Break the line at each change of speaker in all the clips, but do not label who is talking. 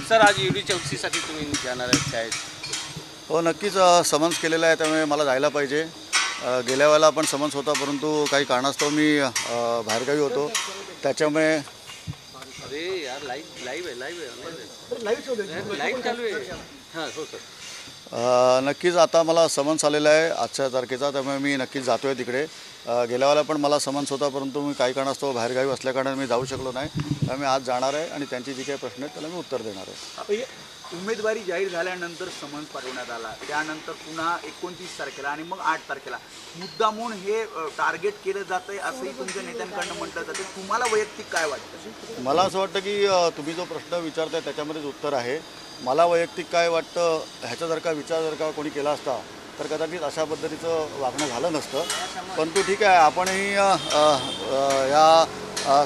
Sir आज ED चौकशीसाठी तुम्ही जाणार आहेत शाळेत?
हो नक्कीच समन्स केलेलं आहे, त्यामुळे मला जायला पाहिजे. गेल्या वेळेला पण समन्स होता, परंतु काही कारणास्तव मी बाहेरगावी होतो, त्याच्यामुळे.
अरे यार लाईव्ह चालू आहे. हां हो सर.
नक्कीच आता मला समन्स आलेला आहे आजच्या तारखेचा, त्यामुळे मी नक्कीच जातो आहे तिकडे. गेल्या वेळेला पण मला समन्स होता, परंतु मी काही कारणास्तव बाहेरगावी असल्याकारणाने मी जाऊ शकलो नाही. त्यामुळे आज जाणार आहे आणि त्यांची जी काही प्रश्न आहेत त्याला मी उत्तर देणार आहे.
उमेदवारी जाहीर झाल्यानंतर समन्स पाठवण्यात आला, त्यानंतर पुन्हा 29 तारखेला आणि मग 8 तारखेला मुद्दामून हे टार्गेट केलं जातं आहे असंही तुमच्या नेत्यांकडनं म्हटलं जातं. तुम्हाला वैयक्तिक काय वाटतं?
मला असं वाटतं की तुम्ही जो प्रश्न विचारताय त्याच्यामध्येच उत्तर आहे. मला वैयक्तिक काय वाटतं, ह्याचा जर का विचार जर का कोणी केला असता तर कदाचित अशा पद्धतीचं वागणं झालं नसतं. परंतु ठीक आहे, आपणही या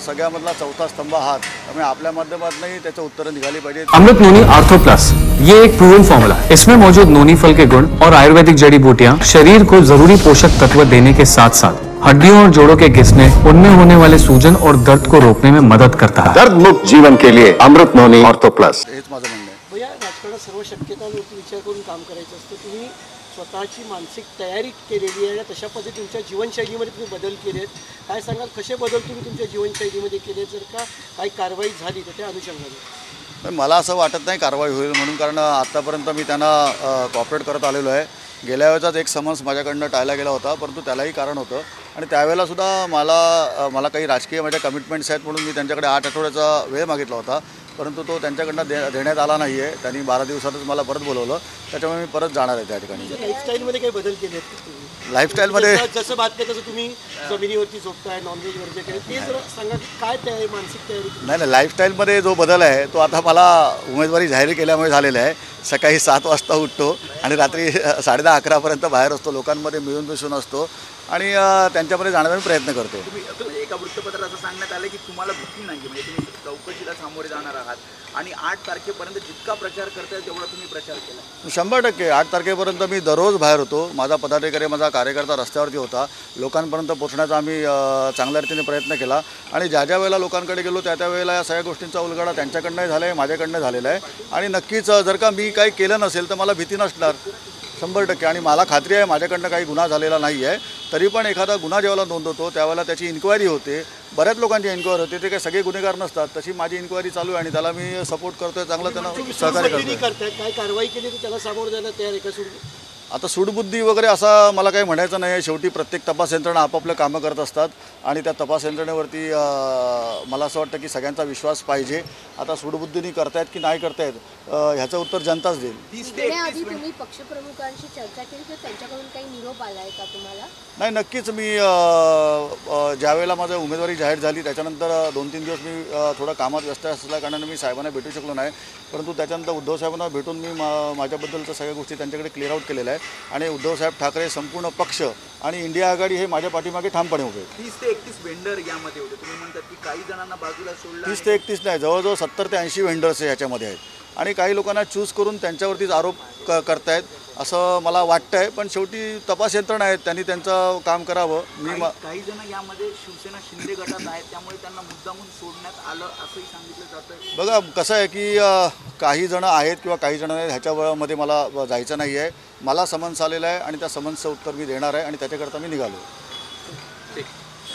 सगळ्यामधला चौथा स्तंभ आहात, त्यामुळे आपल्या माध्यमातूनही त्याचं उत्तरं निघाली पाहिजे.
अमृत नोनी आर्थो प्लस, ये एक प्रूवन फॉर्मूला है. इसमें मौजूद नोनी फल के गुण और आयुर्वेदिक जड़ी बूटियां शरीर को जरूरी पोषक तत्व देने के साथ साथ हड्डियों और जोड़ों के घिसने, उनमें होने वाले सूजन और दर्द को रोकने में मदद करता है. दर्द मुक्त जीवन के लिए अमृत नोनी आर्थो प्लस.
हेच माझं म्हणणं आहे.
भैया, राजकारणात सर्व शक्यतांवरती विचार करून काम करायचं असतं. तुम्ही स्वतःची मानसिक तयारी केलेली आहे, तशा पद्धतीने तुमच्या जीवनशैलीमध्ये तुम्ही बदल केले आहेत. काय सांगाल, कसे बदल तुम्ही तुमच्या जीवनशैलीमध्ये केले? जर का काही कारवाई झाली तर त्या अनुषंगाने?
मला असं वाटत नाही कारवाई होईल म्हणून, कारण आत्तापर्यंत मी त्यांना कॉपरेट करत आलेलो आहे. गेल्या वेळेचाच एक समन्स माझ्याकडनं टाळला गेला होता, परंतु त्यालाही कारण होतं. आणि त्यावेळेलासुद्धा मला काही राजकीय माझ्या कमिटमेंट्स आहेत म्हणून मी त्यांच्याकडे 8 आठवड्याचा वेळ मागितला होता, परंतु तो त्यांच्याकडनं देण्यात आला नाही आहे. त्यांनी 12 दिवसातच मला परत बोलवलं, त्याच्यामुळे मी परत जाणार आहे त्या ठिकाणी.
लाईफस्टाईलमध्ये काही बदल केले आहेत तुम्ही?
लाईफस्टाईलमध्ये
जसं बातम्या तसं तुम्ही जमिनीवरती झोपताय, नॉनव्हेज वगैरे केलं, ते जर सांगा काय तयारी, मानसिक तयारी?
नाही, लाईफस्टाईलमध्ये जो बदल आहे तो आता मला उमेदवारी जाहीर केल्यामुळे झालेला आहे. सकाळी 7 वाजता उठतो आणि रात्री 10:30 11पर्यंत बाहेर असतो, लोकांमध्ये मिळून मिसळून असतो आणि त्यांच्यामध्ये जाण्याचा मी प्रयत्न करतो.
तुम्ही एका वृत्तपत्रात असं सांगण्यात आलं की तुम्हाला भीती नाही, म्हणजे तुम्ही चौकशीला सामोरे जाणार आहात आणि 8 तारखेपर्यंत जितका प्रचार करता येईल तेवढा तुम्ही प्रचार केला.
100% 8 तारखेपर्यंत मी दररोज बाहेर होतो. माझा पदाधिकारी, माझा कार्यकर्ता रस्त्यावरती होता. लोकांपर्यंत पोहोचण्याचा आम्ही चांगल्या रीतीने प्रयत्न केला आणि ज्या वेळेला लोकांकडे गेलो त्या वेळेला या सगळ्या गोष्टींचा उलगडा त्यांच्याकडनंही झाला आहे, माझ्याकडनं झालेला आहे. आणि नक्कीच जर का मी काही केलं नसेल तर मला भीती नसणार 100%. आणि मला खात्री आहे माझ्याकडनं काही गुन्हा झालेला नाही आहे. तरी पण एखादा गुन्हा जेव्हा नोंदवतो त्यावेळेला त्याची इन्क्वायरी होते, बऱ्याच लोकांची इन्क्वायरी होते. ते काही सगळे गुन्हेगार नसतात. तशी माझी इन्क्वायरी चालू आहे आणि त्याला मी सपोर्ट करतोय, चांगलं त्यांना सहकार्य करतोय.
काय कारवाई केली तर त्याला सामोरं जायला तयार आहे का?
आता सूडबुद्धी वगैरे असं मला काही म्हणायचं नाही आहे. शेवटी प्रत्येक तपास यंत्रणा आपापलं कामं करत असतात आणि त्या तपास यंत्रणेवरती मला असं वाटतं की सगळ्यांचा विश्वास पाहिजे. आता सूडबुद्धीने करतायत की नाही करतायत ह्याचं उत्तर जनताच देईल.
आधी तुम्ही पक्षप्रमुखांशी चर्चा केली तर त्यांच्याकडून काही निरोप आला आहे का तुम्हाला?
नाही, नक्कीच मी ज्यावेळेला माझं उमेदवारी जाहीर झाली त्याच्यानंतर 2-3 दिवस मी थोडं कामात व्यस्त असल्या कारणाने मी साहेबांना भेटू शकलो नाही. परंतु त्याच्यानंतर उद्धव साहेबांना भेटून मी माझ्याबद्दलच्या सगळ्या गोष्टी त्यांच्याकडे क्लिअर आउट केलेल्या आहे आणि उद्धवसाहेब ठाकरे, संपूर्ण पक्ष आणि इंडिया आघाडी हे माझ्या पाठीमागे ठामपणे उभे.
30 ते 31 व्हेंडर यामध्ये होते. तुम्ही म्हणतात की काही जणांना बाजूला सोडलं.
30 ते 31 नाही, जवळजवळ 70 ते 80 व्हेंडर्स ह्याच्यामध्ये आहेत आणि काही लोकांना चूज करून त्यांच्यावरतीच आरोप करतायत असं मला वाटतं आहे. पण शेवटी तपास यंत्रणा आहेत, त्यांनी त्यांचं काम करावं.
काही जण यामध्ये शिवसेना शिंदे गटात आहेत, त्यामुळे त्यांना मुद्दामून सोडण्यात आलं असंही सांगितलं जातं.
बघा कसं आहे की काही जण आहेत किंवा काही जण आहेत ह्याच्यामध्ये मला जायचं नाही आहे. मला समन्स आलेलं आहे आणि त्या समन्सचं उत्तर मी देणार आहे आणि त्याच्याकरता मी निघालो.